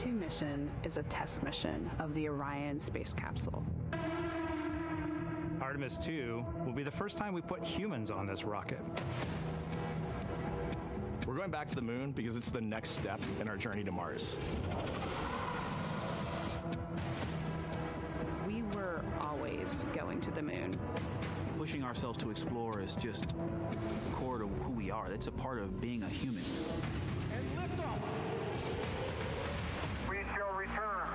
II mission is a test mission of the Orion space capsule. Artemis II will be the first time we put humans on this rocket. We're going back to the moon because it's the next step in our journey to Mars. We were always going to the moon. Pushing ourselves to explore is just core to who we are. That's a part of being a human. And liftoff. We shall return.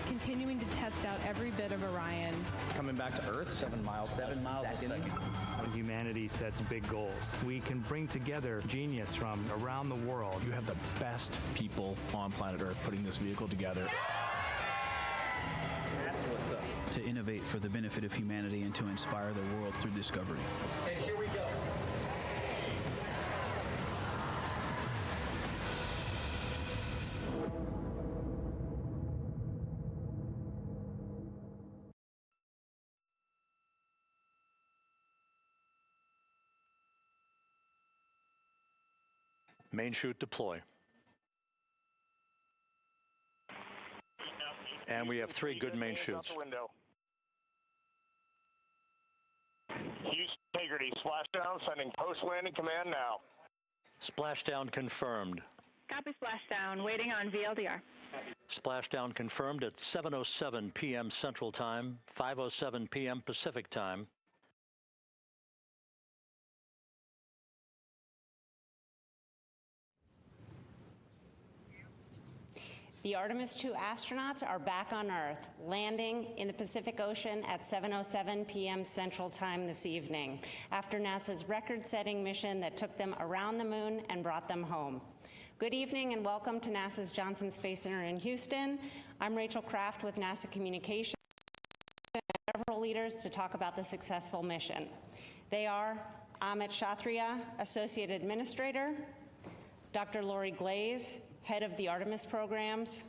Continuing to test out every bit of Orion. Coming back to Earth, 7 miles a second. When humanity sets big goals, we can bring together genius from around the world. You have the best people on planet Earth putting this vehicle together. That's what's up. To innovate for the benefit of humanity and to inspire the world through discovery. And here we go. Main chute deploy. And we have 3 good main chutes. Houston Integrity, splashdown, sending post-landing command now. Splashdown confirmed. Copy splashdown, waiting on VLDR. Splashdown confirmed at 7:07 p.m. Central Time, 5:07 p.m. Pacific Time. The Artemis II astronauts are back on Earth, landing in the Pacific Ocean at 7:07 p.m. Central Time this evening, after NASA's record-setting mission that took them around the moon and brought them home. Good evening and welcome to NASA's Johnson Space Center in Houston. I'm Rachel Kraft with NASA Communications, and several leaders to talk about the successful mission. They are Amit Kshatriya, Associate Administrator, Dr. Lori Glaze, Head of the Artemis Programs,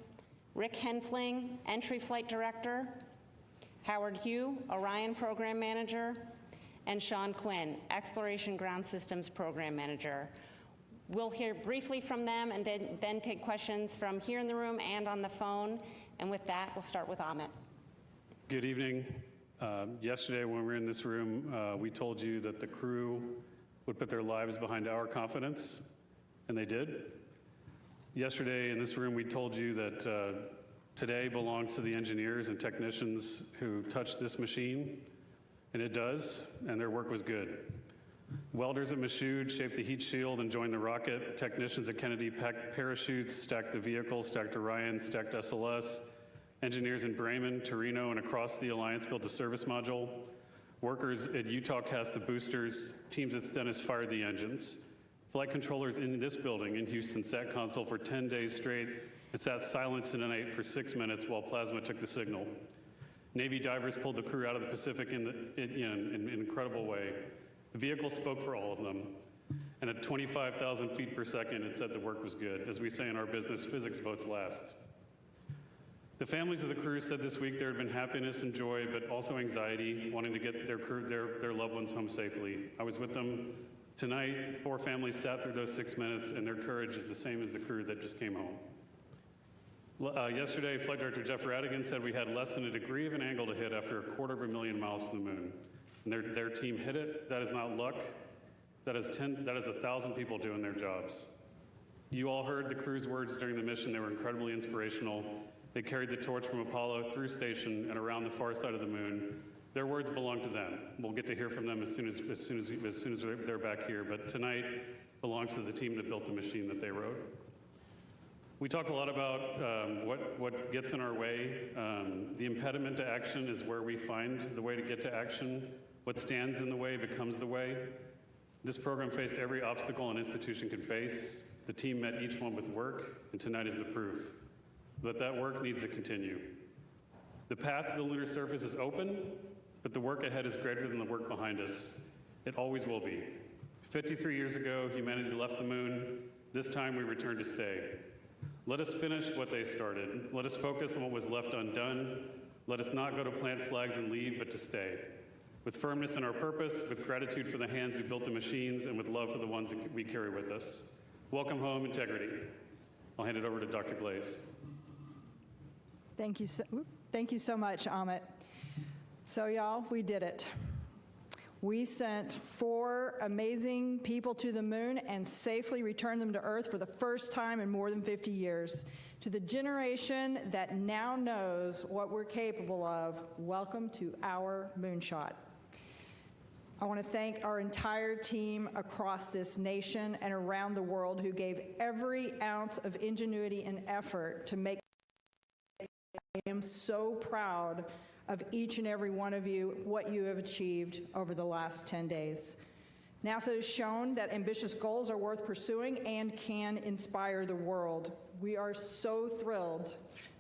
Rick Henfling, Entry Flight Director, Howard Hugh, Orion Program Manager, and Sean Quinn, Exploration Ground Systems Program Manager. We'll hear briefly from them and then take questions from here in the room and on the phone. And with that, we'll start with Amit. Good evening. Yesterday when we were in this room, we told you that the crew would put their lives behind our confidence, and they did. Yesterday in this room, we told you that today belongs to the engineers and technicians who touched this machine, and it does, and their work was good. Welders at Michoud shaped the heat shield and joined the rocket. Technicians at Kennedy packed parachutes, stacked the vehicle, stacked Orion, stacked SLS. Engineers in Bremen, Torino, and across the Alliance built a service module. Workers at Utah cast the boosters. Teams at Stennis fired the engines. Flight controllers in this building in Houston sat console for 10 days straight. It sat silent in the night for 6 minutes while plasma took the signal. Navy divers pulled the crew out of the Pacific in an incredible way. The vehicle spoke for all of them. And at 25,000 feet per second, it said the work was good. As we say in our business, physics votes last. The families of the crew said this week there had been happiness and joy, but also anxiety, wanting to get their loved ones home safely. I was with them tonight. 4 families sat through those 6 minutes, and their courage is the same as the crew that just came home. Yesterday, Flight Director Jeff Radigan said we had less than a degree of an angle to hit after 250,000 miles to the moon. And their team hit it. That is not luck. That is 1,000 people doing their jobs. You all heard the crew's words during the mission. They were incredibly inspirational. They carried the torch from Apollo through station and around the far side of the moon. Their words belong to them. We'll get to hear from them as soon as they're back here. But tonight belongs to the team that built the machine that they wrote. We talk a lot about what gets in our way. The impediment to action is where we find the way to get to action. What stands in the way becomes the way. This program faced every obstacle an institution could face. The team met each one with work, and tonight is the proof. But that work needs to continue. The path to the lunar surface is open, but the work ahead is greater than the work behind us. It always will be. 53 years ago, humanity left the moon. This time we return to stay. Let us finish what they started. Let us focus on what was left undone. Let us not go to plant flags and leave, but to stay. With firmness in our purpose, with gratitude for the hands who built the machines, and with love for the ones that we carry with us. Welcome home, Integrity. I'll hand it over to Dr. Glaze. Thank you so much, Amit. So y'all, we did it. We sent 4 amazing people to the moon and safely returned them to Earth for the first time in more than 50 years. To the generation that now knows what we're capable of, welcome to our moonshot. I want to thank our entire team across this nation and around the world who gave every ounce of ingenuity and effort to make it. I am so proud of each and every one of you, what you have achieved over the last 10 days. NASA has shown that ambitious goals are worth pursuing and can inspire the world. We are so thrilled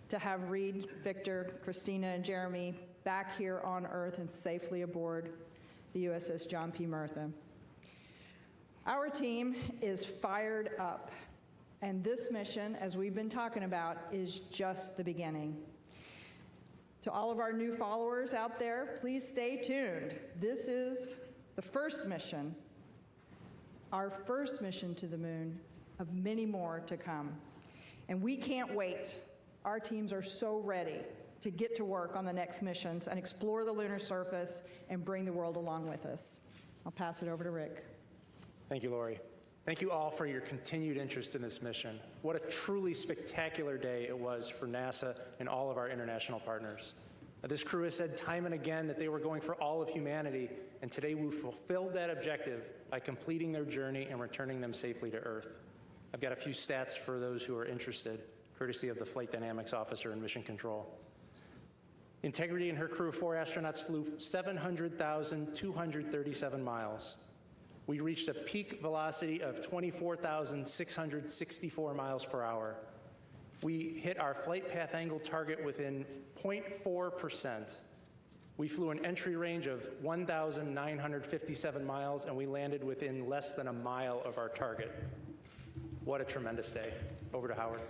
to have Reed, Victor, Christina, and Jeremy back here on Earth and safely aboard the USS John P. Murtha. Our team is fired up, and this mission, as we've been talking about, is just the beginning. To all of our new followers out there, please stay tuned. This is the first mission, our first mission to the moon, of many more to come. And we can't wait. Our teams are so ready to get to work on the next missions and explore the lunar surface and bring the world along with us. I'll pass it over to Rick. Thank you, Lori. Thank you all for your continued interest in this mission. What a truly spectacular day it was for NASA and all of our international partners. This crew has said time and again that they were going for all of humanity, and today we fulfilled that objective by completing their journey and returning them safely to Earth. I've got a few stats for those who are interested, courtesy of the Flight Dynamics Officer in Mission Control. Integrity and her crew of 4 astronauts flew 700,237 miles. We reached a peak velocity of 24,664 miles per hour. We hit our flight path angle target within 0.4%. We flew an entry range of 1,957 miles, and we landed within less than a mile of our target. What a tremendous day. Over to Howard.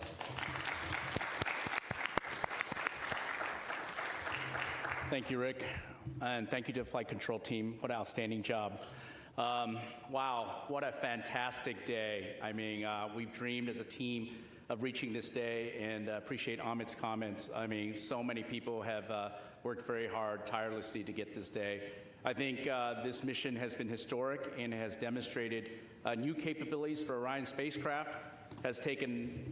Thank you, Rick, and thank you to the flight control team. What an outstanding job. Wow, what a fantastic day. I mean, we've dreamed as a team of reaching this day, and appreciate Amit's comments. I mean, so many people have worked very hard, tirelessly to get this day. I think this mission has been historic and has demonstrated new capabilities for Orion spacecraft, has taken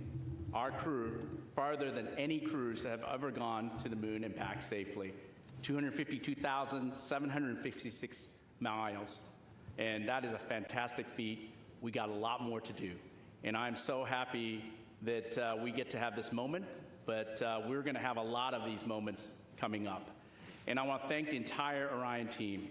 our crew farther than any crews that have ever gone to the moon and back safely. 252,756 miles, and that is a fantastic feat. We got a lot more to do, and I'm so happy that we get to have this moment, but we're gonna have a lot of these moments coming up. And I want to thank the entire Orion team.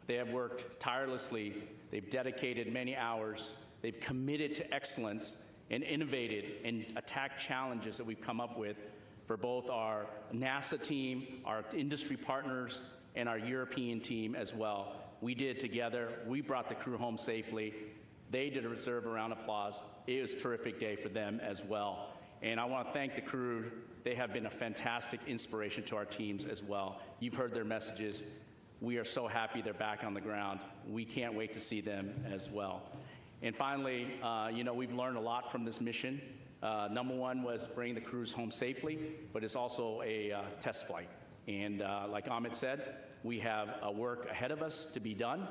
They have worked tirelessly, they've dedicated many hours, they've committed to excellence and innovated and attacked challenges that we've come up with for both our NASA team, our industry partners, and our European team as well. We did it together. We brought the crew home safely. They deserve a round of applause. It was a terrific day for them as well. And I want to thank the crew. They have been a fantastic inspiration to our teams as well. You've heard their messages. We are so happy they're back on the ground. We can't wait to see them as well. And finally, you know, we've learned a lot from this mission. Number one was bringing the crews home safely, but it's also a test flight. And like Amit said, we have work ahead of us to be done.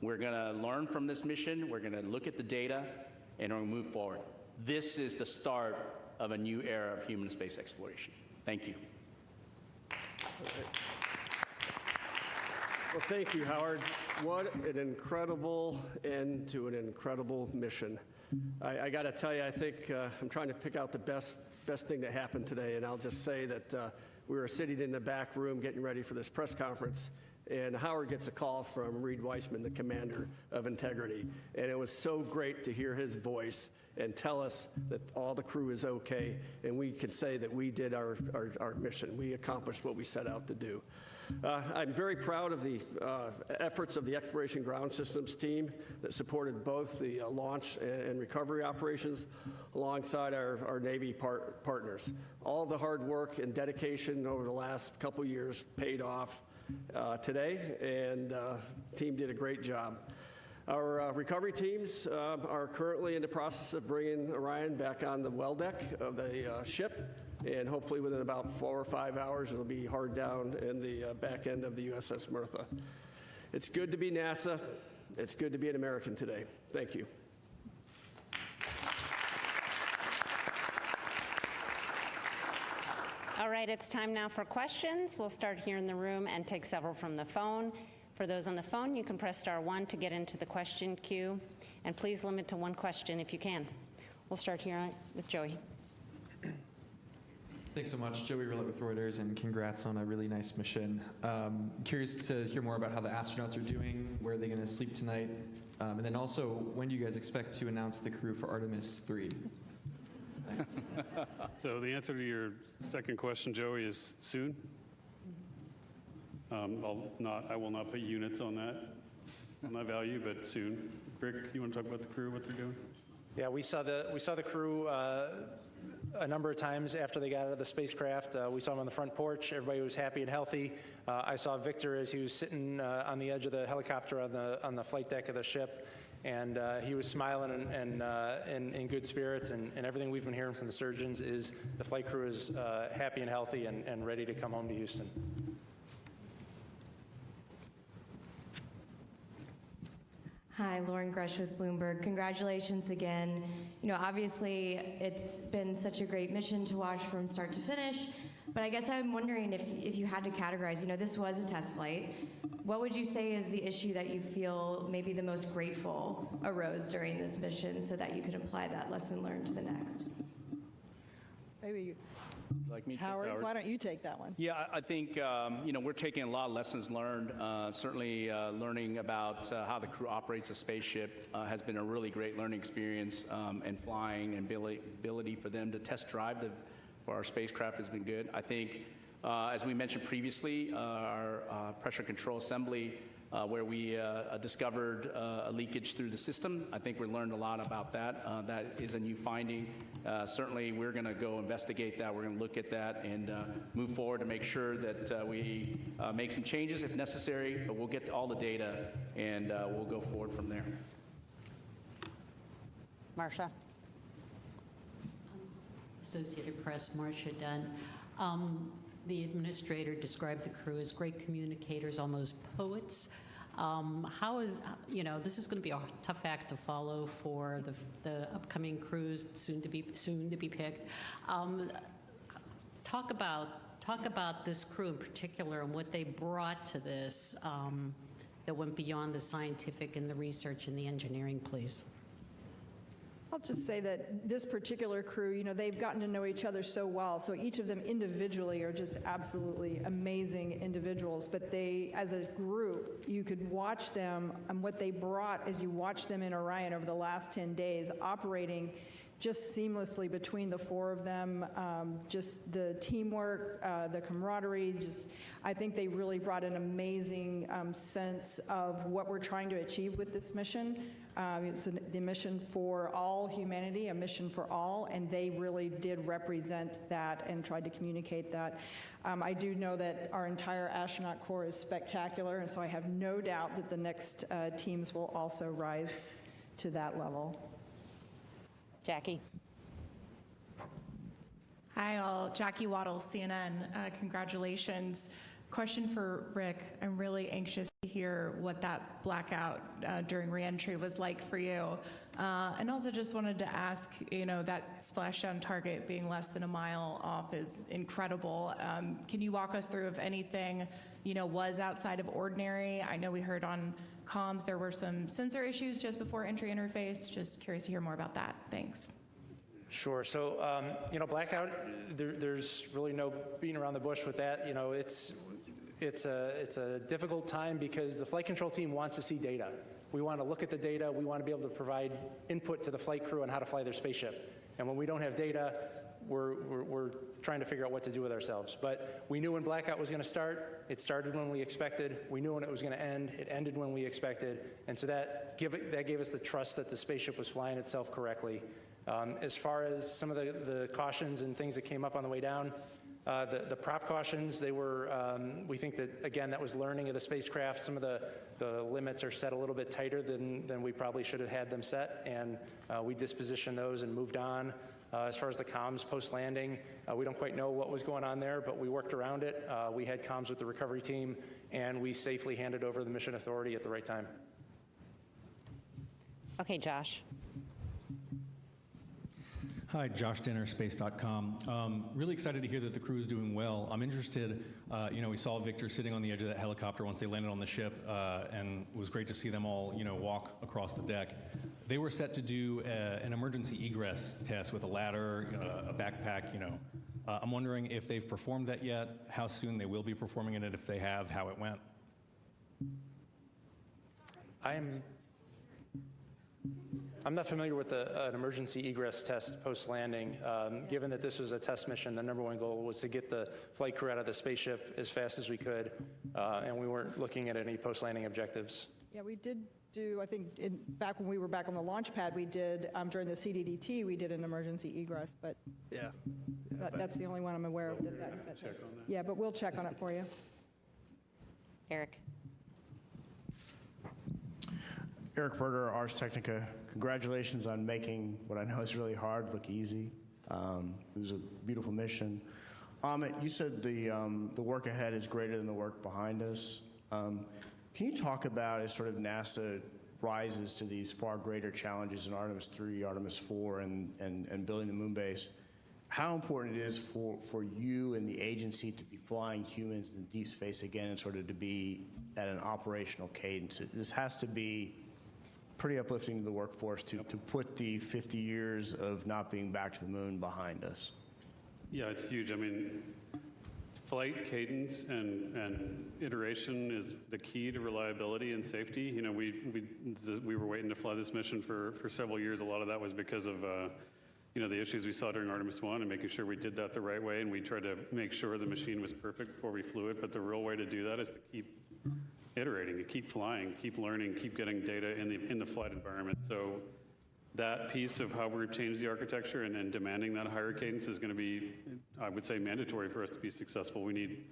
We're gonna learn from this mission, we're gonna look at the data, and we're gonna move forward. This is the start of a new era of human space exploration. Thank you. Well, thank you, Howard. What an incredible end to an incredible mission. I got to tell you, I think I'm trying to pick out the best thing that happened today, and I'll just say that we were sitting in the back room getting ready for this press conference, and Howard gets a call from Reed Weissman, the commander of Integrity, and it was so great to hear his voice and tell us that all the crew is okay, and we can say that we did our mission. We accomplished what we set out to do. I'm very proud of the efforts of the Exploration Ground Systems team that supported both the launch and recovery operations alongside our Navy partners. All the hard work and dedication over the last couple years paid off today, and the team did a great job. Our recovery teams are currently in the process of bringing Orion back on the well deck of the ship, and hopefully within about 4 or 5 hours it'll be hard down in the back end of the USS Martha. It's good to be NASA. It's good to be an American today. Thank you. All right, it's time now for questions. We'll start here in the room and take several from the phone. For those on the phone, you can press *1 to get into the question queue, and please limit to one question if you can. We'll start here with Joey. Thanks so much. Joey Rillett with Reuters, and congrats on a really nice mission. Curious to hear more about how the astronauts are doing, where are they going to sleep tonight, and then also, when do you guys expect to announce the crew for Artemis III? Thanks. So the answer to your second question, Joey, is soon. I will not put units on that value, but soon. Rick, you want to talk about the crew, what they're doing? Yeah, we saw the crew a number of times after they got out of the spacecraft. We saw them on the front porch. Everybody was happy and healthy. I saw Victor as he was sitting on the edge of the helicopter on the flight deck of the ship, and he was smiling and in good spirits. And everything we've been hearing from the surgeons is the flight crew is happy and healthy and ready to come home to Houston. Hi, Lauren Grush with Bloomberg. Congratulations again. You know, obviously it's been such a great mission to watch from start to finish, but I guess I'm wondering if you had to categorize, you know, this was a test flight. What would you say is the issue that you feel maybe the most grateful arose during this mission so that you could apply that lesson learned to the next? Maybe like me, Howard, why don't you take that one? Yeah, I think you know, we're taking a lot of lessons learned. Certainly, learning about how the crew operates a spaceship has been a really great learning experience, and flying and ability for them to test drive for our spacecraft has been good. I think, as we mentioned previously, our pressure control assembly, where we discovered a leakage through the system. I think we learned a lot about that. That is a new finding. Certainly, we're going to go investigate that. We're going to look at that and move forward to make sure that we make some changes if necessary, but we'll get all the data and we'll go forward from there. Marcia. Associated Press, Marcia Dunn. The administrator described the crew as great communicators, almost poets. How is, you know, this is going to be a tough act to follow for the upcoming crews soon to be picked. Talk about this crew in particular and what they brought to this that went beyond the scientific and the research and the engineering, please. I'll just say that this particular crew, you know, they've gotten to know each other so well, so each of them individually are just absolutely amazing individuals, but they, as a group, you could watch them, and what they brought as you watch them in Orion over the last 10 days, operating just seamlessly between the four of them, just the teamwork, the camaraderie, I think they really brought an amazing sense of what we're trying to achieve with this mission. It's the mission for all humanity, a mission for all, and they really did represent that and tried to communicate that. I do know that our entire astronaut corps is spectacular, and so I have no doubt that the next teams will also rise to that level. Jackie. Hi all, Jackie Waddle, CNN. Congratulations. Question for Rick. I'm really anxious to hear what that blackout during reentry was like for you. And also just wanted to ask, you know, that splashdown target being less than a mile off is incredible. Can you walk us through if anything, you know, was outside of ordinary? I know we heard on comms there were some sensor issues just before entry interface. Just curious to hear more about that. Thanks. Sure. So, you know, blackout, there's really no beating around the bush with that. You know, it's a difficult time because the flight control team wants to see data. We want to look at the data. We want to be able to provide input to the flight crew on how to fly their spaceship. And when we don't have data, we're trying to figure out what to do with ourselves. But we knew when blackout was going to start. It started when we expected. We knew when it was going to end. It ended when we expected. And so that gave us the trust that the spaceship was flying itself correctly. As far as some of the cautions and things that came up on the way down, The prop cautions, they were, we think that, again, that was learning of the spacecraft. Some of the limits are set a little bit tighter than we probably should have had them set, and we dispositioned those and moved on. As far as the comms post-landing, we don't quite know what was going on there, but we worked around it. We had comms with the recovery team, and we safely handed over the mission authority at the right time. Okay, Josh. Hi, Josh Denner, space.com. Really excited to hear that the crew is doing well. I'm interested, we saw Victor sitting on the edge of that helicopter once they landed on the ship, and it was great to see them all, walk across the deck. They were set to do an emergency egress test with a ladder, a backpack, I'm wondering if they've performed that yet, how soon they will be performing it, and if they have, how it went. I'm not familiar with an emergency egress test post-landing. Given that this was a test mission, the number one goal was to get the flight crew out of the spaceship as fast as we could, and we weren't looking at any post-landing objectives. Yeah, we did do, I think, back when we were back on the launch pad, we did, during the CDDT, we did an emergency egress, but yeah, that's the only one I'm aware of that is that test. Yeah, but we'll check on it for you. Eric. Eric Berger, Ars Technica. Congratulations on making what I know is really hard look easy. It was a beautiful mission. Amit, you said the work ahead is greater than the work behind us. Can you talk about, as sort of NASA rises to these far greater challenges in Artemis III, Artemis IV, and building the moon base, how important it is for you and the agency to be flying humans in deep space again and sort of to be at an operational cadence? This has to be pretty uplifting to the workforce to put the 50 years of not being back to the moon behind us. Yeah, it's huge. I mean, flight cadence and iteration is the key to reliability and safety. We were waiting to fly this mission for several years. A lot of that was because of the issues we saw during Artemis I and making sure we did that the right way, and we tried to make sure the machine was perfect before we flew it. But the real way to do that is to keep iterating, to keep flying, keep learning, keep getting data in the flight environment. So that piece of how we've changed the architecture and demanding that higher cadence is going to be, I would say, mandatory for us to be successful. We need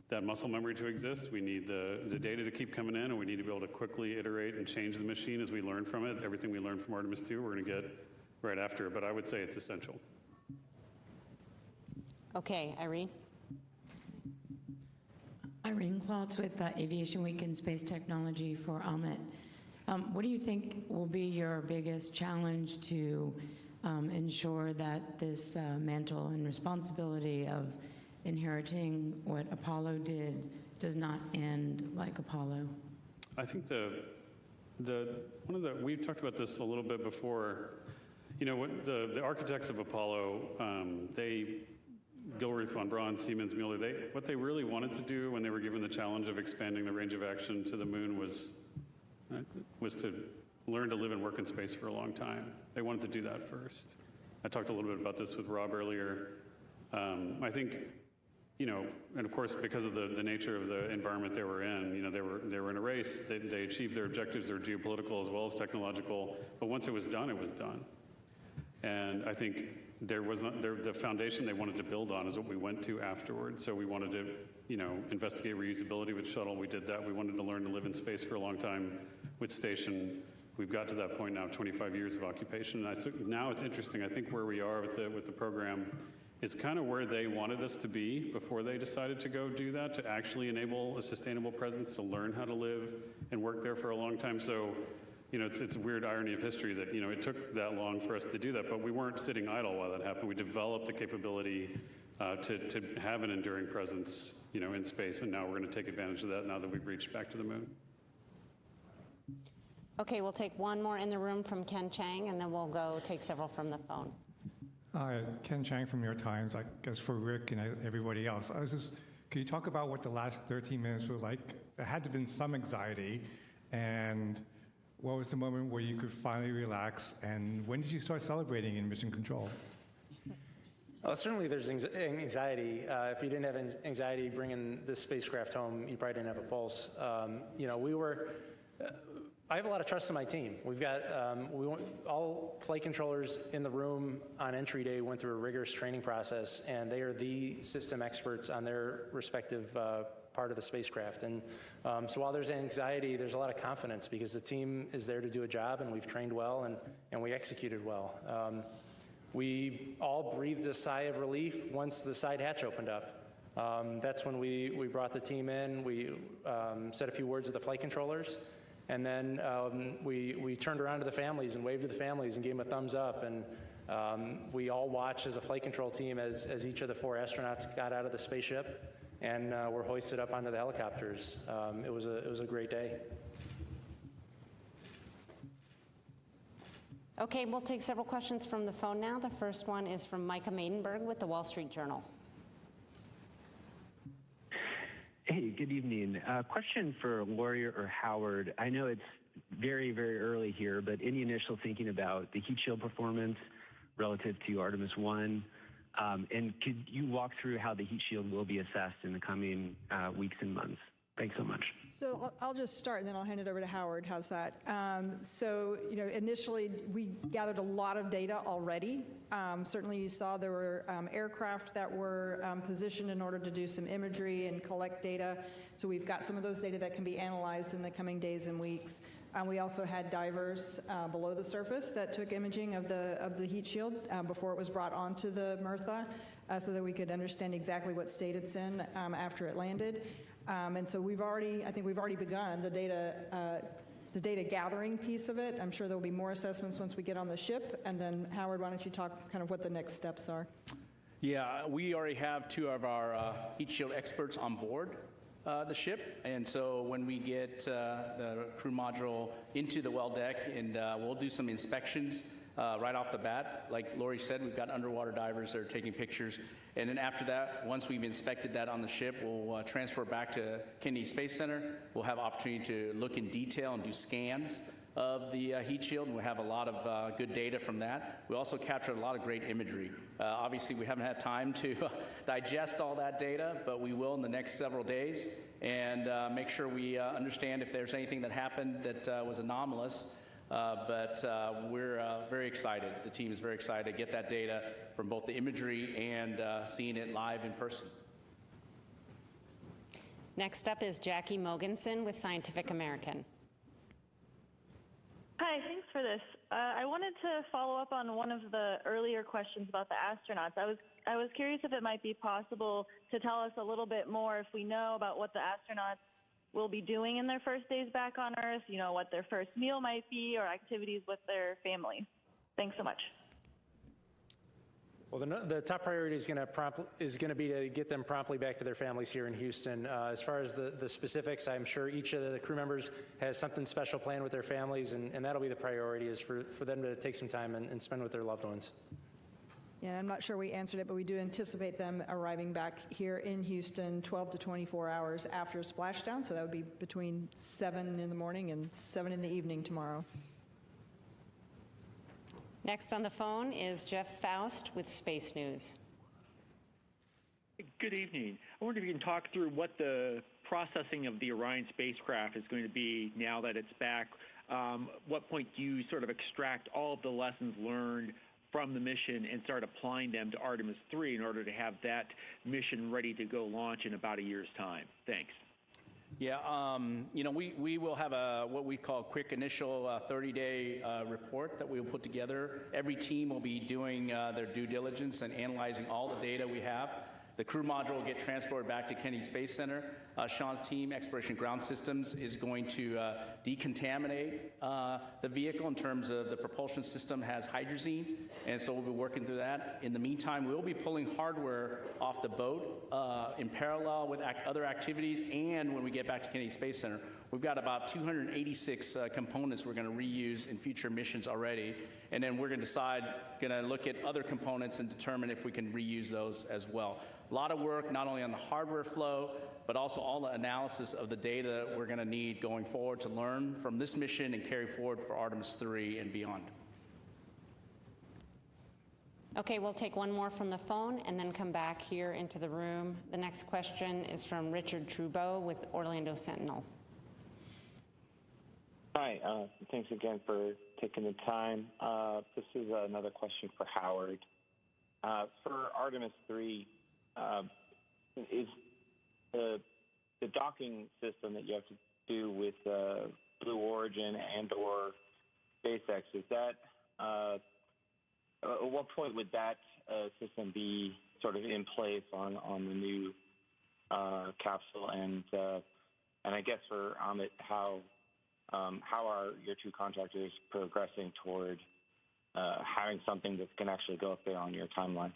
that muscle memory to exist. We need the data to keep coming in, and we need to be able to quickly iterate and change the machine as we learn from it. Everything we learned from Artemis II, we're going to get right after it, but I would say it's essential. Okay, Irene. Irene Klotz with Aviation Week and Space Technology for Amit. What do you think will be your biggest challenge to ensure that this mantle and responsibility of inheriting what Apollo did does not end like Apollo? I think we've talked about this a little bit before. What the architects of Apollo, Gilruth, von Braun, Siemens, Mueller, what they really wanted to do when they were given the challenge of expanding the range of action to the moon was to learn to live and work in space for a long time. They wanted to do that first. I talked a little bit about this with Rob earlier. I think, and of course, because of the nature of the environment they were in, they were in a race. They achieved their objectives. They were geopolitical as well as technological. But once it was done, it was done. And I think the foundation they wanted to build on is what we went to afterwards. So we wanted to, investigate reusability with shuttle. We did that. We wanted to learn to live in space for a long time with station. We've got to that point now, 25 years of occupation. And now it's interesting. I think where we are with the program is kind of where they wanted us to be before they decided to go do that, to actually enable a sustainable presence, to learn how to live and work there for a long time. So, it's a weird irony of history that, it took that long for us to do that, but we weren't sitting idle while that happened. We developed the capability to have an enduring presence, in space, and now we're going to take advantage of that now that we've reached back to the moon. Okay, we'll take one more in the room from Ken Chang, and then we'll go take several from the phone. Hi, Ken Chang from New York Times. I guess for Rick and everybody else, can you talk about what the last 13 minutes were like? There had to have been some anxiety, and what was the moment where you could finally relax, and when did you start celebrating in Mission Control? Well, certainly there's anxiety. If you didn't have anxiety bringing this spacecraft home, you probably didn't have a pulse. I have a lot of trust in my team. We've got all flight controllers in the room on entry day went through a rigorous training process, and they are the system experts on their respective part of the spacecraft. And so while there's anxiety, there's a lot of confidence because the team is there to do a job, and we've trained well, and we executed well. We all breathed a sigh of relief once the side hatch opened up. That's when we brought the team in. We said a few words with the flight controllers. And then we turned around to the families and waved to the families and gave them a thumbs up. And we all watched as a flight control team as each of the 4 astronauts got out of the spaceship and were hoisted up onto the helicopters. It was a great day. Okay, we'll take several questions from the phone now. The first one is from Micah Maidenberg with the Wall Street Journal. Hey, good evening. Question for Lori or Howard. I know it's very, very early here, but any initial thinking about the heat shield performance relative to Artemis I? And could you walk through how the heat shield will be assessed in the coming weeks and months? Thanks so much. So I'll just start, and then I'll hand it over to Howard. How's that? So, initially, we gathered a lot of data already. Certainly, you saw there were aircraft that were positioned in order to do some imagery and collect data. So we've got some of those data that can be analyzed in the coming days and weeks. We also had divers below the surface that took imaging of the heat shield before it was brought onto the Mertha, so that we could understand exactly what state it's in after it landed. And so I think we've already begun the data gathering piece of it. I'm sure there'll be more assessments once we get on the ship. And then Howard, why don't you talk kind of what the next steps are? Yeah, we already have 2 of our heat shield experts on board the ship. And so when we get the crew module into the well deck, and we'll do some inspections right off the bat. Like Lori said, we've got underwater divers that are taking pictures. And then after that, once we've inspected that on the ship, we'll transfer back to Kennedy Space Center. We'll have opportunity to look in detail and do scans of the heat shield, and we'll have a lot of good data from that. We also captured a lot of great imagery. Obviously, we haven't had time to digest all that data, but we will in the next several days and make sure we understand if there's anything that happened that was anomalous. But we're very excited. The team is very excited to get that data from both the imagery and seeing it live in person. Next up is Jackie Mogensen with Scientific American. Hi, thanks for this. I wanted to follow up on one of the earlier questions about the astronauts. I was curious if it might be possible to tell us a little bit more if we know about what the astronauts will be doing in their first days back on Earth, what their first meal might be or activities with their families. Thanks so much. Well, the top priority is going to be to get them promptly back to their families here in Houston. As far as the specifics, I'm sure each of the crew members has something special planned with their families, and that'll be the priority, is for them to take some time and spend with their loved ones. Yeah, I'm not sure we answered it, but we do anticipate them arriving back here in Houston 12 to 24 hours after splashdown, so that would be between 7 in the morning and 7 in the evening tomorrow. Next on the phone is Jeff Faust with Space News. Good evening. I wonder if you can talk through what the processing of the Orion spacecraft is going to be now that it's back. What point do you sort of extract all of the lessons learned from the mission and start applying them to Artemis III in order to have that mission ready to go launch in about a year's time? Thanks. Yeah, we will have what we call a quick initial 30-day report that we will put together. Every team will be doing their due diligence and analyzing all the data we have. The crew module will get transported back to Kennedy Space Center. Sean's team, Exploration Ground Systems, is going to decontaminate the vehicle in terms of the propulsion system has hydrazine, and so we'll be working through that. In the meantime, we'll be pulling hardware off the boat in parallel with other activities, and when we get back to Kennedy Space Center, we've got about 286 components we're going to reuse in future missions already, and then we're going to look at other components and determine if we can reuse those as well. A lot of work, not only on the hardware flow, but also all the analysis of the data that we're going to need going forward to learn from this mission and carry forward for Artemis III and beyond. Okay, we'll take one more from the phone and then come back here into the room. The next question is from Richard Trudeau with Orlando Sentinel. Hi, thanks again for taking the time. This is another question for Howard. For Artemis II, is the docking system that you have to do with Blue Origin and/or SpaceX, is that at what point would that system be sort of in place on the new capsule? And I guess for Amit, how are your two contractors progressing toward having something that can actually go up there on your timeline?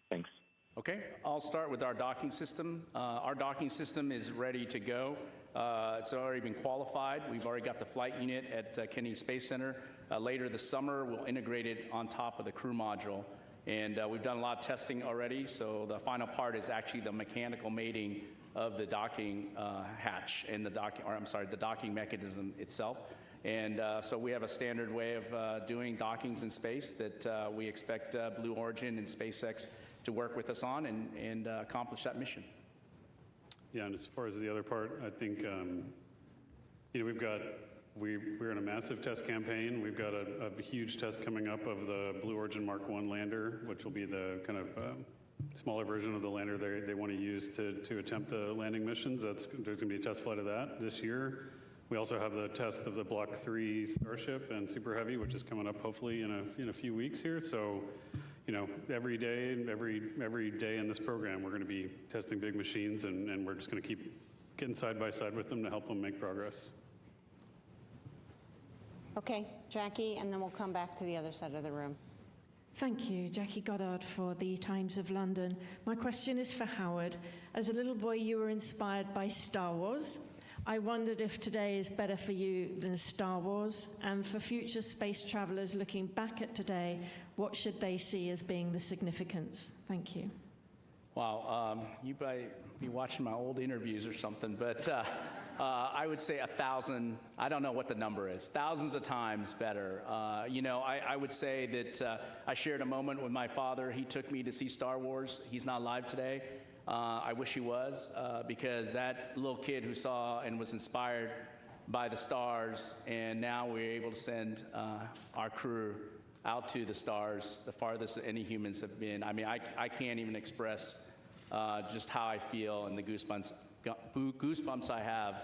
Thanks. Okay, I'll start with our docking system. Our docking system is ready to go. It's already been qualified. We've already got the flight unit at Kennedy Space Center. Later this summer, we'll integrate it on top of the crew module. And we've done a lot of testing already, so the final part is actually the mechanical mating of the docking hatch and the docking mechanism itself. And so we have a standard way of doing dockings in space that we expect Blue Origin and SpaceX to work with us on and accomplish that mission. Yeah, and as far as the other part, I think, we're in a massive test campaign. We've got a huge test coming up of the Blue Origin Mark I lander, which will be the kind of smaller version of the lander they want to use to attempt the landing missions. There's going to be a test flight of that this year. We also have the test of the Block 3 Starship and Super Heavy, which is coming up hopefully in a few weeks here. So, every day in this program, we're going to be testing big machines, and we're just going to keep getting side by side with them to help them make progress. Okay, Jackie, and then we'll come back to the other side of the room. Thank you, Jackie Goddard for the Times of London. My question is for Howard. As a little boy, you were inspired by Star Wars. I wondered if today is better for you than Star Wars, and for future space travelers looking back at today, what should they see as being the significance? Thank you. Wow, you might be watching my old interviews or something, but I would say 1,000, I don't know what the number is, thousands of times better. I would say that I shared a moment with my father. He took me to see Star Wars. He's not alive today. I wish he was, because that little kid who saw and was inspired by the stars, and now we're able to send our crew out to the stars, the farthest any humans have been. I mean, I can't even express just how I feel and the goosebumps I have.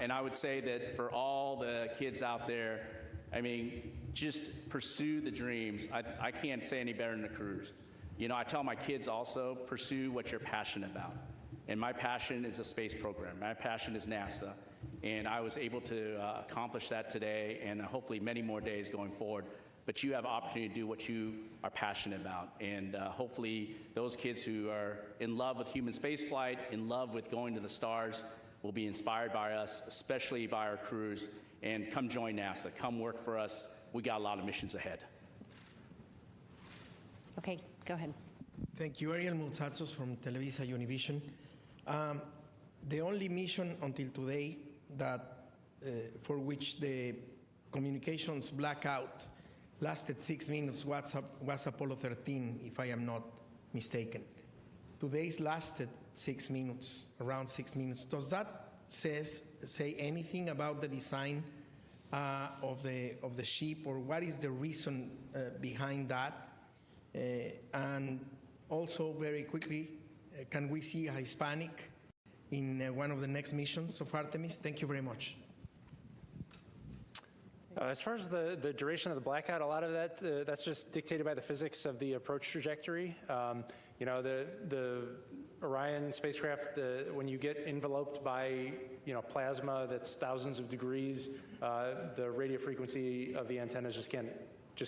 And I would say that for all the kids out there, I mean, just pursue the dreams. I can't say any better than the crews. I tell my kids also, pursue what you're passionate about. And my passion is a space program. My passion is NASA. And I was able to accomplish that today, and hopefully many more days going forward. But you have opportunity to do what you are passionate about. And hopefully those kids who are in love with human spaceflight, in love with going to the stars, will be inspired by us, especially by our crews. And come join NASA. Come work for us. We got a lot of missions ahead. Okay, go ahead. Thank you. Ariel Multzatsos from Televisa Univision. The only mission until today that for which the communications blackout lasted 6 minutes was Apollo 13, if I am not mistaken. Today's lasted 6 minutes, around 6 minutes. Does that say anything about the design of the ship, or what is the reason behind that? And also, very quickly, can we see a Hispanic in one of the next missions of Artemis? Thank you very much. As far as the duration of the blackout, a lot of that, that's just dictated by the physics of the approach trajectory. The Orion spacecraft, when you get enveloped by plasma that's thousands of degrees, the radio frequency of the antennas just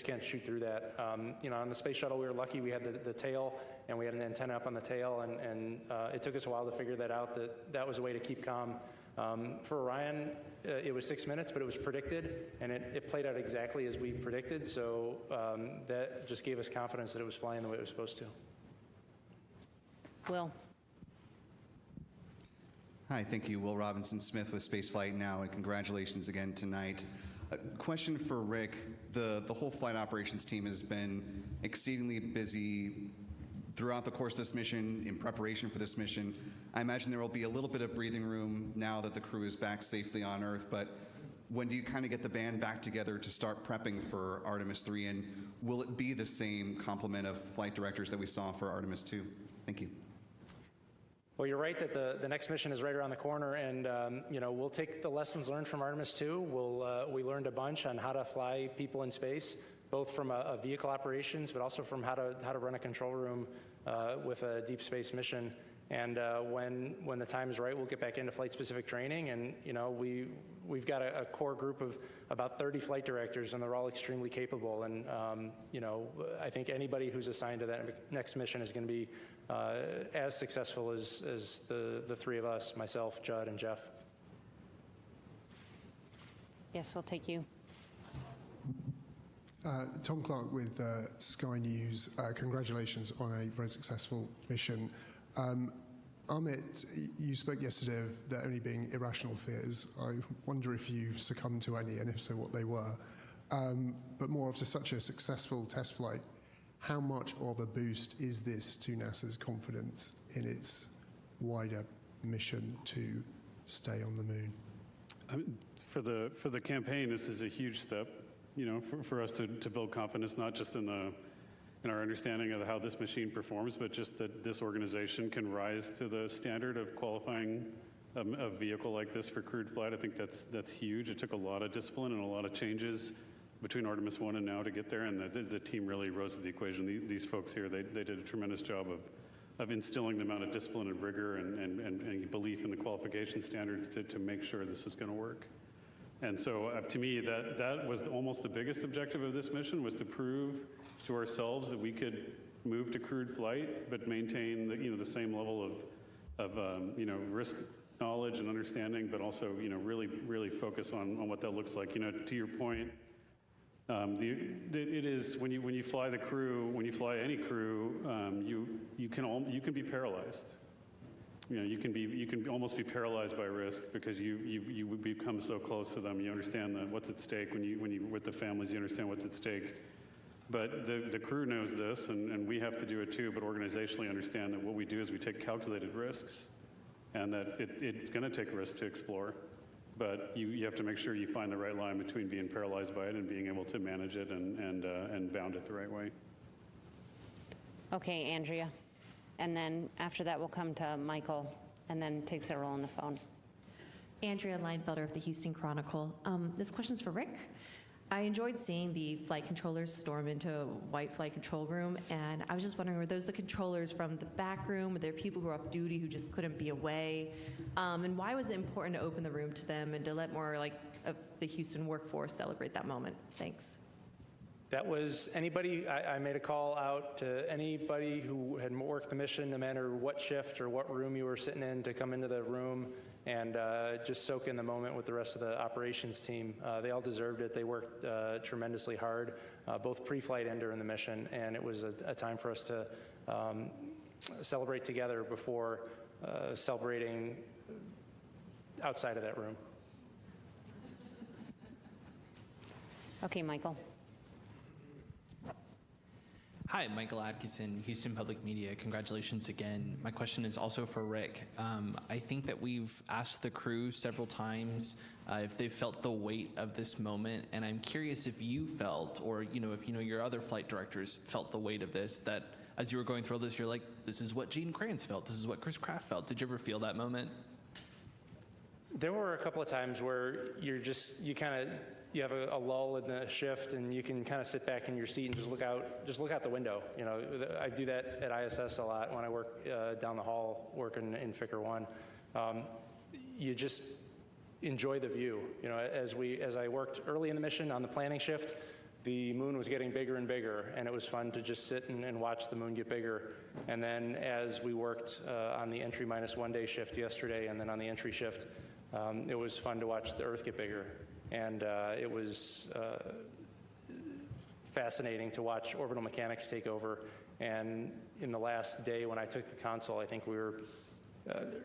can't shoot through that. On the space shuttle, we were lucky we had the tail, and we had an antenna up on the tail, and it took us a while to figure that out, that was a way to keep calm. For Orion, it was 6 minutes, but it was predicted, and it played out exactly as we predicted, so that just gave us confidence that it was flying the way it was supposed to. Will. Hi, thank you. Will Robinson-Smith with Spaceflight Now, and congratulations again tonight. A question for Rick. The whole flight operations team has been exceedingly busy throughout the course of this mission, in preparation for this mission. I imagine there will be a little bit of breathing room now that the crew is back safely on Earth, but when do you kind of get the band back together to start prepping for Artemis III, and will it be the same complement of flight directors that we saw for Artemis II? Thank you. Well, you're right that the next mission is right around the corner, and we'll take the lessons learned from Artemis II. We learned a bunch on how to fly people in space, both from a vehicle operations, but also from how to run a control room with a deep space mission. And when the time is right, we'll get back into flight-specific training. And we've got a core group of about 30 flight directors, and they're all extremely capable. And I think anybody who's assigned to that next mission is going to be as successful as the three of us, myself, Judd, and Jeff. Yes, we'll take you. Tom Clark with Sky News. Congratulations on a very successful mission. Amit, you spoke yesterday of there only being irrational fears. I wonder if you succumbed to any, and if so, what they were. But more after such a successful test flight, how much of a boost is this to NASA's confidence in its wider mission to stay on the moon? For the campaign, this is a huge step, for us to build confidence, not just in our understanding of how this machine performs, but just that this organization can rise to the standard of qualifying a vehicle like this for crewed flight. I think that's huge. It took a lot of discipline and a lot of changes between Artemis I and now to get there, and the team really rose to the equation. These folks here, they did a tremendous job of instilling the amount of discipline and rigor and belief in the qualification standards to make sure this is going to work. And so to me, that was almost the biggest objective of this mission, was to prove to ourselves that we could move to crewed flight, but maintain the same level of risk knowledge and understanding, but also really focus on what that looks like. To your point, it is when you fly the crew, when you fly any crew, you can be paralyzed. You can almost be paralyzed by risk because you become so close to them. You understand what's at stake when you with the families. You understand what's at stake. But the crew knows this, and we have to do it too. But organizationally, understand that what we do is we take calculated risks, and that it's going to take risks to explore. But you have to make sure you find the right line between being paralyzed by it and being able to manage it and bound it the right way. Okay, Andrea. And then after that, we'll come to Michael, and then take several on the phone. Andrea Leinfelder of the Houston Chronicle. This question's for Rick. I enjoyed seeing the flight controllers storm into a white flight control room, and I was just wondering, were those the controllers from the back room? Were there people who were off duty who just couldn't be away? And why was it important to open the room to them and to let more of the Houston workforce celebrate that moment? Thanks. That was anybody. I made a call out to anybody who had worked the mission, no matter what shift or what room you were sitting in, to come into the room and just soak in the moment with the rest of the operations team. They all deserved it. They worked tremendously hard, both pre-flight and during the mission, and it was a time for us to celebrate together before celebrating outside of that room. Okay, Michael. Hi, Michael Atkinson, Houston Public Media. Congratulations again. My question is also for Rick. I think that we've asked the crew several times if they've felt the weight of this moment, and I'm curious if you felt, or if your other flight directors felt the weight of this, that as you were going through all this, you're like, this is what Gene Kranz felt, this is what Chris Kraft felt. Did you ever feel that moment? There were a couple of times where you have a lull in the shift, and you can kind of sit back in your seat and just look out the window. I do that at ISS a lot when I work down the hall working in Ficker 1. You just enjoy the view. As I worked early in the mission on the planning shift, the moon was getting bigger and bigger, and it was fun to just sit and watch the moon get bigger. And then as we worked on the entry -1 day shift yesterday, and then on the entry shift, it was fun to watch the Earth get bigger. And it was fascinating to watch orbital mechanics take over. And in the last day when I took the console, I think we were,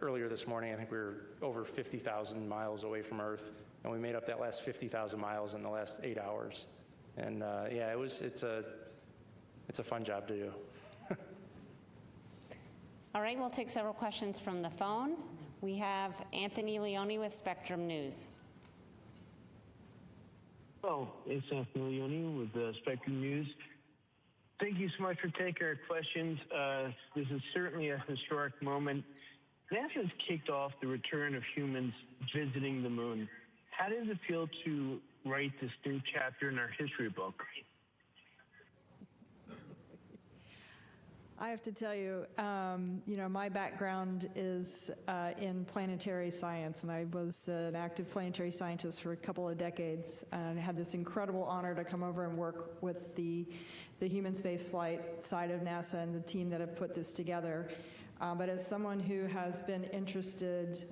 earlier this morning, I think we were over 50,000 miles away from Earth. And we made up that last 50,000 miles in the last 8 hours. And it's a fun job to do. All right, we'll take several questions from the phone. We have Anthony Leone with Spectrum News. Oh, it's Milioni with Spectrum News. Thank you so much for taking our questions. This is certainly a historic moment. NASA has kicked off the return of humans visiting the moon. How does it feel to write this new chapter in our history book? I have to tell you, my background is in planetary science, and I was an active planetary scientist for a couple of decades, and I had this incredible honor to come over and work with the human spaceflight side of NASA and the team that have put this together. But as someone who has been interested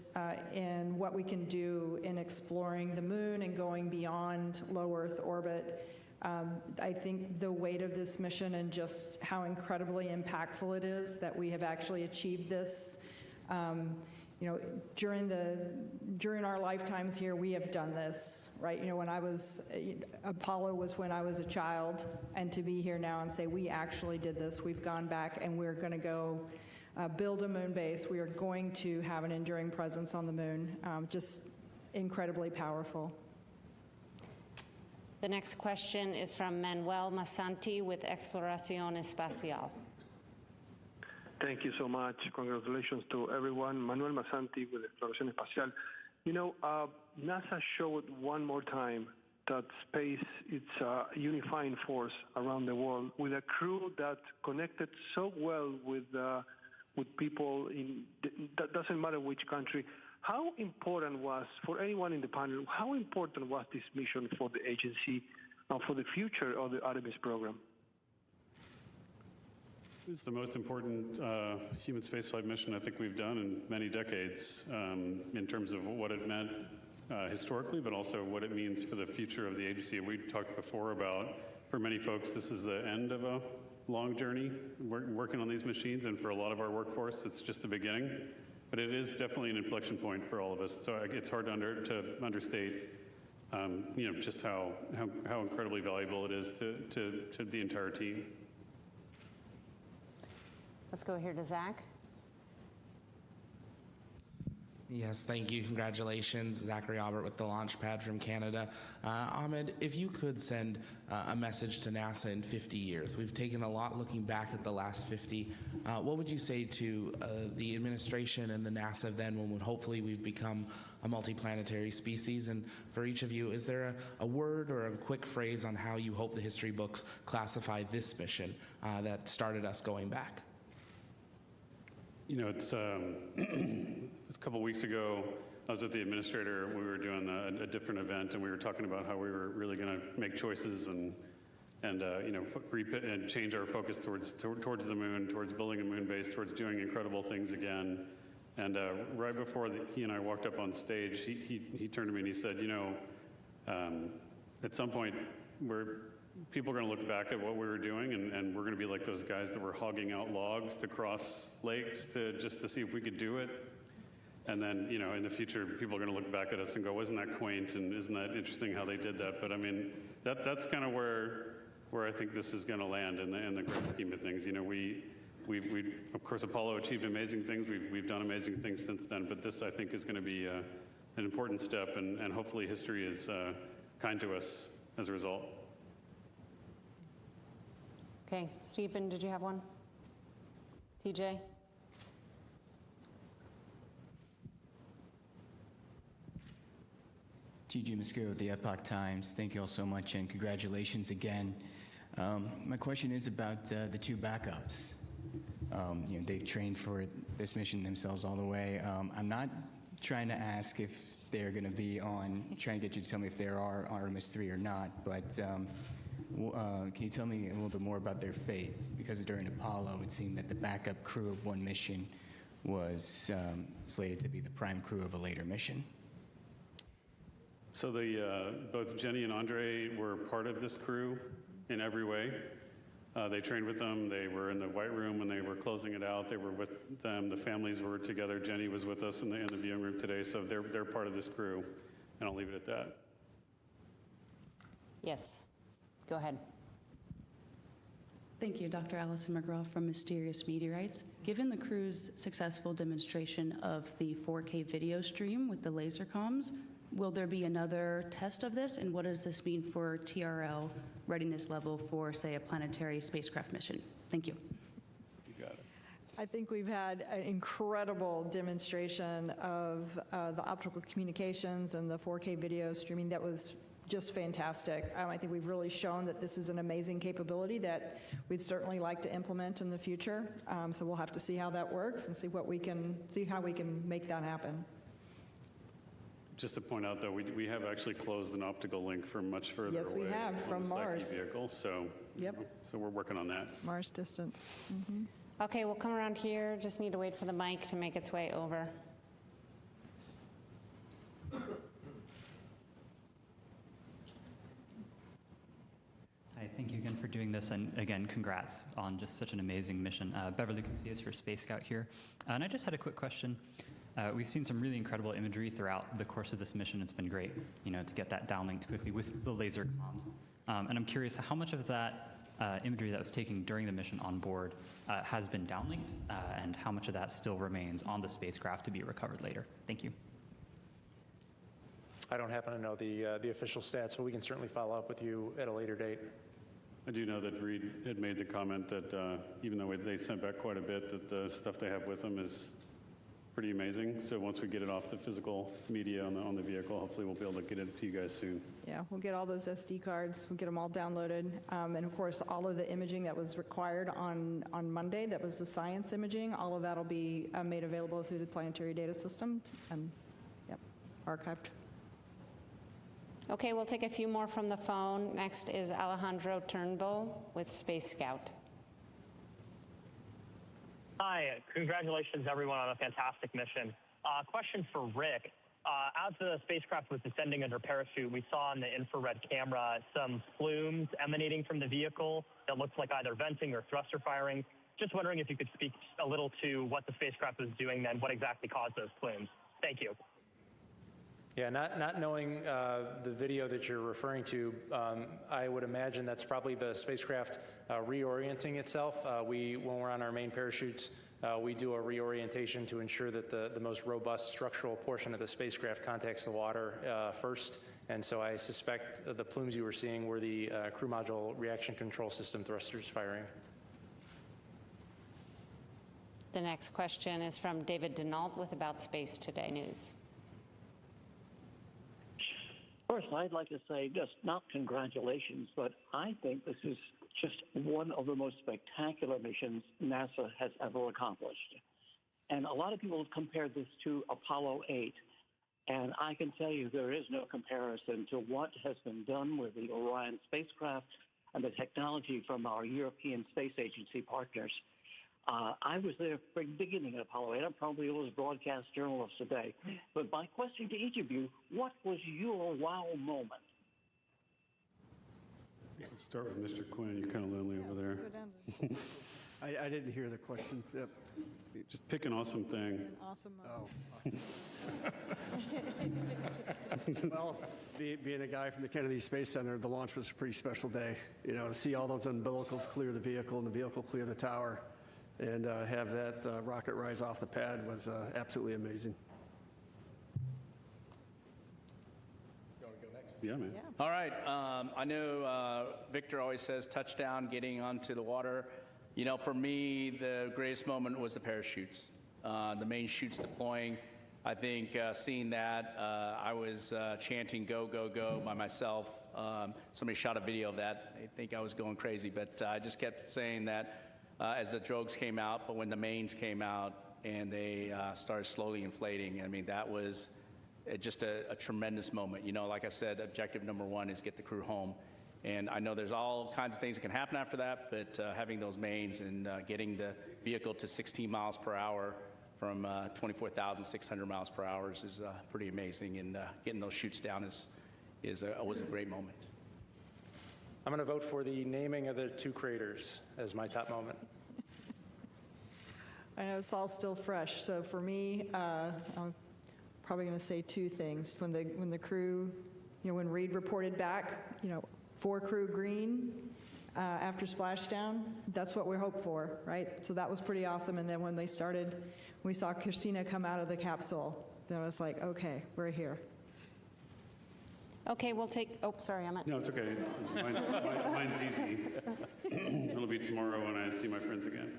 in what we can do in exploring the moon and going beyond low Earth orbit, I think the weight of this mission and just how incredibly impactful it is that we have actually achieved this. During our lifetimes here, we have done this, right? When I was, Apollo was when I was a child, and to be here now and say, we actually did this, we've gone back and we're gonna go build a moon base. We are going to have an enduring presence on the moon. Just incredibly powerful. The next question is from Manuel Masanti with Exploración Espacial. Thank you so much. Congratulations to everyone. Manuel Masanti with Exploración Espacial. NASA showed one more time that space is a unifying force around the world with a crew that connected so well with people that doesn't matter which country. How important was, for anyone in the panel, how important was this mission for the agency and for the future of the Artemis program? It's the most important human spaceflight mission I think we've done in many decades in terms of what it meant historically, but also what it means for the future of the agency. We talked before about, for many folks, this is the end of a long journey working on these machines, and for a lot of our workforce, it's just the beginning. But it is definitely an inflection point for all of us. So it's hard to understate, just how incredibly valuable it is to the entire team. Let's go here to Zach. Yes, thank you. Congratulations. Zachary Albert with the Launchpad from Canada. Ahmed, if you could send a message to NASA in 50 years. We've taken a lot looking back at the last 50. What would you say to the administration and the NASA then when hopefully we've become a multiplanetary species? And for each of you, is there a word or a quick phrase on how you hope the history books classify this mission that started us going back? It's a couple weeks ago, I was with the administrator. We were doing a different event, and we were talking about how we were really going to make choices and change our focus towards the moon, towards building a moon base, towards doing incredible things again. And right before he and I walked up on stage, he turned to me and he said, at some point, people are going to look back at what we were doing, and we're going to be like those guys that were hogging out logs to cross lakes just to see if we could do it. And then, in the future, people are going to look back at us and go, wasn't that quaint, and isn't that interesting how they did that? But I mean, that's kind of where I think this is going to land in the grand scheme of things. We of course, Apollo achieved amazing things. We've done amazing things since then, but this, I think, is going to be an important step, and hopefully history is kind to us as a result. Okay, Stephen, did you have one? TJ? TJ Musco with the Epoch Times. Thank you all so much, and congratulations again. My question is about the two backups. They've trained for this mission themselves all the way. I'm not trying to ask if they're going to be trying to get you to tell me if they are Artemis 3 or not, but can you tell me a little bit more about their fate? Because during Apollo, it seemed that the backup crew of one mission was slated to be the prime crew of a later mission. So both Jenny and Andre were part of this crew in every way. They trained with them. They were in the White Room when they were closing it out. They were with them. The families were together. Jenny was with us in the viewing room today. So they're part of this crew, and I'll leave it at that. Yes, go ahead. Thank you, Dr. Allison McGraw from Mysterious Meteorites. Given the crew's successful demonstration of the 4K video stream with the laser comms, Will there be another test of this, and what does this mean for TRL readiness level for, say, a planetary spacecraft mission? Thank you. You got it. I think we've had an incredible demonstration of the optical communications and the 4K video streaming that was just fantastic. I think we've really shown that this is an amazing capability that we'd certainly like to implement in the future. So we'll have to see how that works and see how we can make that happen. Just to point out, though, we have actually closed an optical link from much further away. Yes, we have, from Mars. Vehicle, so, yep. So we're working on that. Mars distance. Mm-hmm. Okay, we'll come around here. Just need to wait for the mic to make its way over. Hi, thank you again for doing this, and again, congrats on just such an amazing mission. Beverly Casillas for Space Scout here, and I just had a quick question. We've seen some really incredible imagery throughout the course of this mission. It's been great, to get that downlinked quickly with the laser comms. And I'm curious how much of that imagery that was taken during the mission on board has been downlinked, and how much of that still remains on the spacecraft to be recovered later. Thank you. I don't happen to know the official stats, but we can certainly follow up with you at a later date. I do know that Reed had made the comment that even though they sent back quite a bit, that the stuff they have with them is pretty amazing. So once we get it off the physical media on the vehicle, hopefully we'll be able to get it to you guys soon. Yeah, we'll get all those SD cards. We'll get them all downloaded. And of course, all of the imaging that was required on Monday, that was the science imaging, all of that will be made available through the planetary data system and archived. Okay, we'll take a few more from the phone. Next is Alejandro Turnbull with Space Scout. Hi, congratulations everyone on a fantastic mission. Question for Rick. As the spacecraft was descending under parachute, we saw on the infrared camera some plumes emanating from the vehicle that looked like either venting or thruster firing. Just wondering if you could speak a little to what the spacecraft was doing then, what exactly caused those plumes. Thank you. Yeah, not knowing the video that you're referring to, I would imagine that's probably the spacecraft reorienting itself. When we're on our main parachutes, we do a reorientation to ensure that the most robust structural portion of the spacecraft contacts the water first. And so I suspect the plumes you were seeing were the crew module reaction control system thrusters firing. The next question is from David Denault with About Space Today News. First, I'd like to say just not congratulations, but I think this is just one of the most spectacular missions NASA has ever accomplished. And a lot of people have compared this to Apollo 8. And I can tell you there is no comparison to what has been done with the Orion spacecraft and the technology from our European Space Agency partners. I was there from the beginning of Apollo 8. I'm probably the oldest broadcast journalist today. But my question to each of you, what was your wow moment? Let's start with Mr. Quinn. You're kind of lonely over there. I didn't hear the question. Yep. Just pick an awesome thing. An awesome moment. Oh. Well, being a guy from the Kennedy Space Center, the launch was a pretty special day. To see all those umbilicals clear the vehicle and the vehicle clear the tower and have that rocket rise off the pad was absolutely amazing. Yeah, man. Yeah. All right. I know Victor always says touchdown, getting onto the water. For me, the greatest moment was the parachutes, the main chutes deploying. I think seeing that, I was chanting "Go, go, go" by myself. Somebody shot a video of that. I think I was going crazy, but I just kept saying that as the drogues came out, but when the mains came out and they started slowly inflating, I mean, that was just a tremendous moment. Like I said, objective number one is get the crew home. And I know there's all kinds of things that can happen after that, but having those mains and getting the vehicle to 16 miles per hour from 24,600 miles per hour is pretty amazing. And getting those chutes down was a great moment. I'm going to vote for the naming of the two craters as my top moment. I know it's all still fresh. So for me, I'm probably going to say two things. When the crew, when Reed reported back, 4 crew green after splashdown, that's what we hope for, right? So that was pretty awesome. And then when they started, we saw Christina come out of the capsule. Then I was like, okay, we're here. Okay, we'll take, oh, sorry, I'm at. No, it's okay. Mine's easy. It'll be tomorrow when I see my friends again.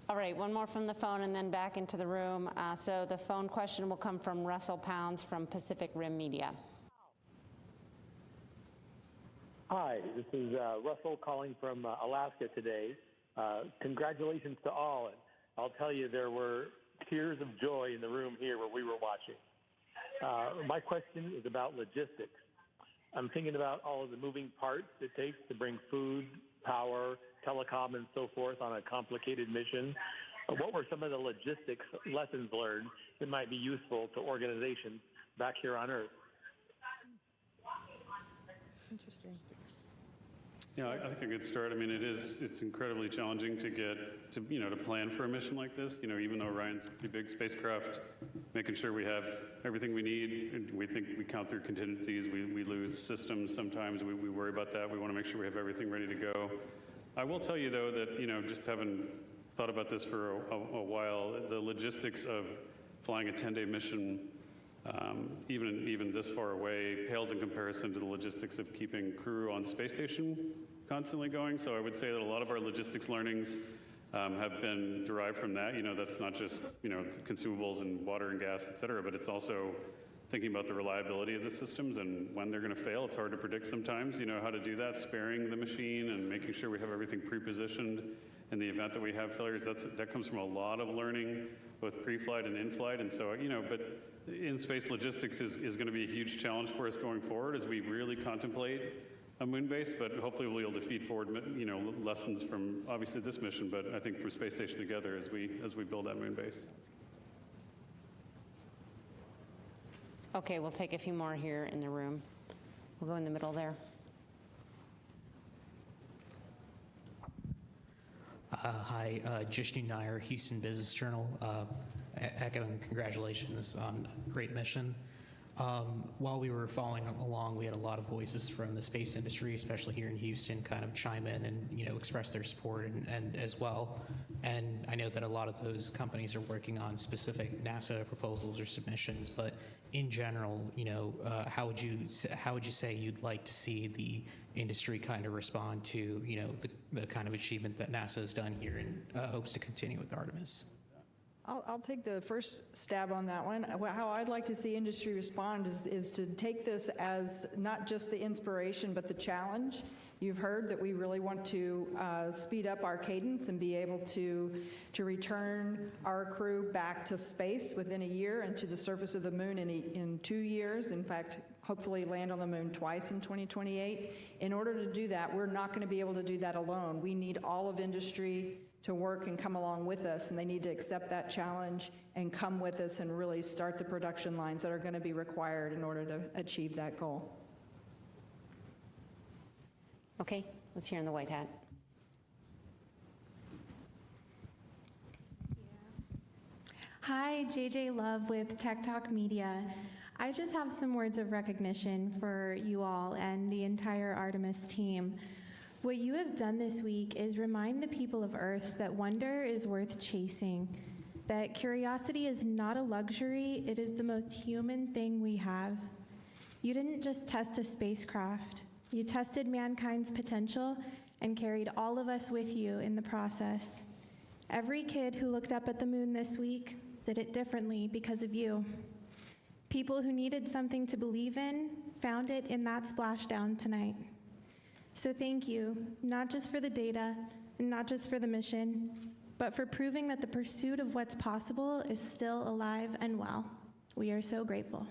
All right, one more from the phone and then back into the room. So the phone question will come from Russell Pounds from Pacific Rim Media. Hi, this is Russell calling from Alaska today. Congratulations to all. And I'll tell you, there were tears of joy in the room here where we were watching. My question is about logistics. I'm thinking about all of the moving parts it takes to bring food, power, telecom, and so forth on a complicated mission. What were some of the logistics lessons learned that might be useful to organizations back here on Earth? Interesting. Yeah, I think a good start. I mean, it's incredibly challenging to get to, to plan for a mission like this. Even though Orion's a pretty big spacecraft, making sure we have everything we need. And we think we count through contingencies. We lose systems sometimes. We worry about that. We want to make sure we have everything ready to go. I will tell you, though, that, just having thought about this for a while, the logistics of flying a 10-day mission, even this far away, pales in comparison to the logistics of keeping crew on space station constantly going. So I would say that a lot of our logistics learnings have been derived from that. That's not just, consumables and water and gas, et cetera, but it's also thinking about the reliability of the systems and when they're going to fail. It's hard to predict sometimes, how to do that, sparing the machine and making sure we have everything pre-positioned in the event that we have failures. That comes from a lot of learning, both pre-flight and in-flight. And so, but in-space logistics is going to be a huge challenge for us going forward as we really contemplate a moon base, but hopefully we'll be able to feed forward, lessons from obviously this mission, but I think from Space Station Together as we build that moon base. Okay, we'll take a few more here in the room. We'll go in the middle there. Hi, Jishnu Nair, Houston Business Journal. Echoing congratulations on a great mission. While we were following along, we had a lot of voices from the space industry, especially here in Houston, kind of chime in and express their support and as well. And I know that a lot of those companies are working on specific NASA proposals or submissions, but in general, how would you say you'd like to see the industry kind of respond to the kind of achievement that NASA has done here and hopes to continue with Artemis? I'll take the first stab on that one. How I'd like to see industry respond is to take this as not just the inspiration, but the challenge. You've heard that we really want to speed up our cadence and be able to return our crew back to space within a year and to the surface of the moon in 2 years. In fact, hopefully land on the moon twice in 2028. In order to do that, we're not going to be able to do that alone. We need all of industry to work and come along with us, and they need to accept that challenge and come with us and really start the production lines that are going to be required in order to achieve that goal. Okay, let's hear in the white hat. Hi, JJ Love with Tech Talk Media. I just have some words of recognition for you all and the entire Artemis team. What you have done this week is remind the people of Earth that wonder is worth chasing, that curiosity is not a luxury, it is the most human thing we have. You didn't just test a spacecraft, you tested mankind's potential and carried all of us with you in the process. Every kid who looked up at the moon this week did it differently because of you. People who needed something to believe in found it in that splashdown tonight. So thank you, not just for the data, and not just for the mission, but for proving that the pursuit of what's possible is still alive and well. We are so grateful.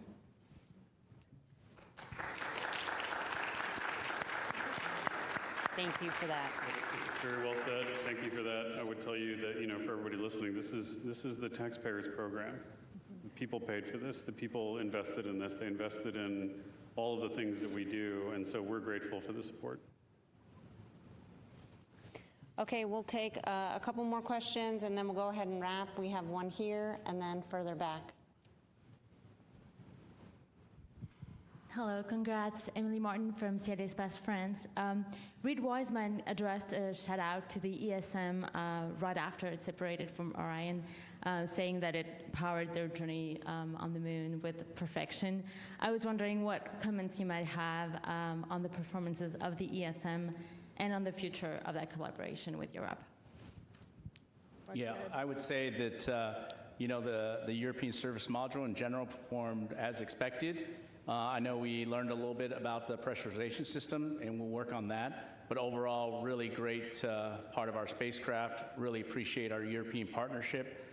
Thank you for that. Very well said. Thank you for that. I would tell you that, for everybody listening, this is the taxpayers' program. The people paid for this. The people invested in this. They invested in all of the things that we do, and so we're grateful for the support. Okay, we'll take a couple more questions, and then we'll go ahead and wrap. We have one here, and then further back. Hello, congrats. Emily Martin from Ciel Espace France. Reed Wiseman addressed a shout out to the ESM right after it separated from Orion, saying that it powered their journey on the moon with perfection. I was wondering what comments you might have on the performances of the ESM and on the future of that collaboration with Europe. Yeah, I would say that the European Service Module in general performed as expected. I know we learned a little bit about the pressurization system, and we'll work on that. But overall, really great part of our spacecraft. Really appreciate our European partnership.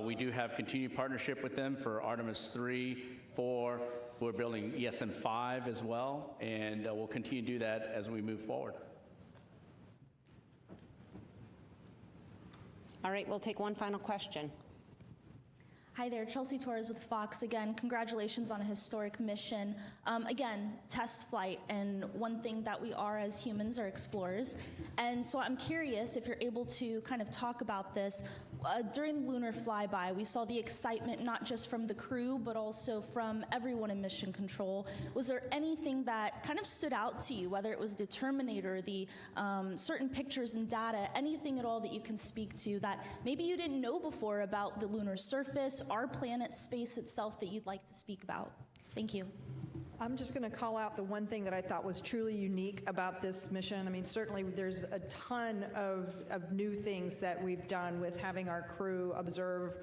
We do have continued partnership with them for Artemis III, 4. We're building ESM-5 as well, and we'll continue to do that as we move forward. All right, we'll take one final question. Hi there, Chelsea Torres with Fox again. Congratulations on a historic mission. Again, test flight, and one thing that we are as humans are explorers. And so I'm curious if you're able to kind of talk about this. During the lunar flyby, we saw the excitement not just from the crew, but also from everyone in mission control. Was there anything that kind of stood out to you, whether it was the Terminator, the certain pictures and data, anything at all that you can speak to that maybe you didn't know before about the lunar surface, our planet, space itself, that you'd like to speak about? Thank you. I'm just going to call out the one thing that I thought was truly unique about this mission. I mean, certainly there's a ton of new things that we've done with having our crew observe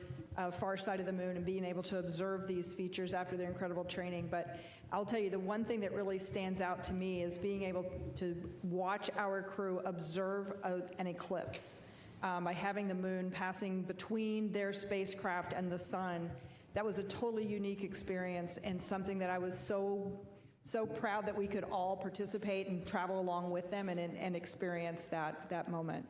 far side of the moon and being able to observe these features after their incredible training. But I'll tell you, the one thing that really stands out to me is being able to watch our crew observe an eclipse. By having the moon passing between their spacecraft and the sun. That was a totally unique experience and something that I was so proud that we could all participate and travel along with them and experience that moment.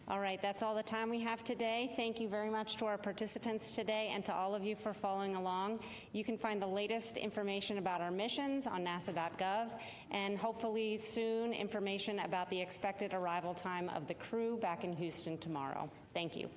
All right, that's all the time we have today. Thank you very much to our participants today and to all of you for following along. You can find the latest information about our missions on nasa.gov, and hopefully soon information about the expected arrival time of the crew back in Houston tomorrow. Thank you.